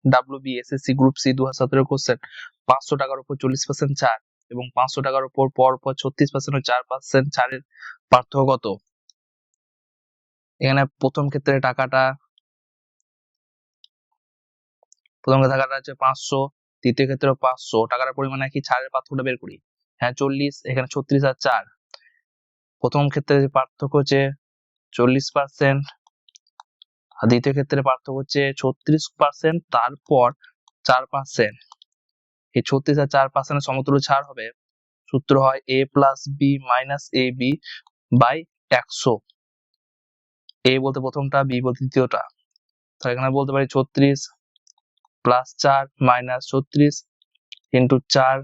WBSSC group C 2017 question. 500 টাকার উপর 40% ছাড় এবং 500 টাকার উপর পরপর 36% ও 4% ছাড়ের পার্থক্য কত? এখানে প্রথম ক্ষেত্রে টাকাটা আছে 500, দ্বিতীয় ক্ষেত্রে 500 টাকার পরিমাণ একই, ছাড়ের পার্থক্যটা বের করি। হ্যাঁ 40, এখানে 36 আর 4। প্রথম ক্ষেত্রে যে পার্থক্য হচ্ছে 40%, আর দ্বিতীয় ক্ষেত্রে পার্থক্য হচ্ছে 36%, তারপর 4%। এই 36 আর 4% এর সমতুল্য ছাড় হবে, সূত্র হয় a plus B minus A B by 100। a বলতে প্রথমটা, b বলতে দ্বিতীয়টা। তো এখানে বলতে পারি 36 plus 4 minus 36 into 4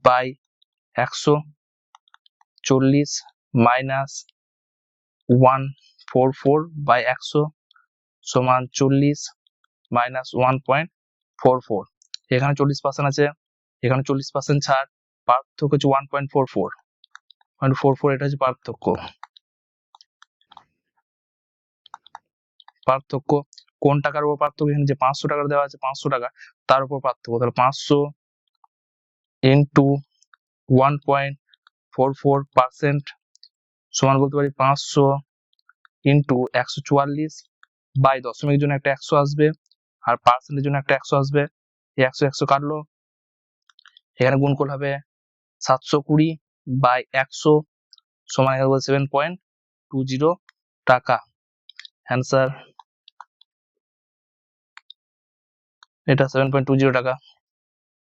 by 100, 40 minus 144 by 100 সমান 40 মাইনাস 1.44। এখানে 40% আছে, এখানে 40% ছাড়, পার্থক্য হচ্ছে 1.44, এটা হচ্ছে পার্থক্য। কোন টাকার উপর পার্থক্য? এখানে যে 500 টাকা দেওয়া আছে, 500 টাকা তার উপর পার্থক্য, তাহলে 500 ইন্টু 1.44% সমান বলতে পারি 500 ইন্টু 144 বাই দশমিকের জন্য একটা 100 আসবে আর পার্সেন্টের জন্য একটা 100 আসবে। এই 100 কাটলো, এখানে গুণফল হবে 720 বাই 100 সমান 7.20 টাকা। অ্যান্সার এটা 7.20 টাকা।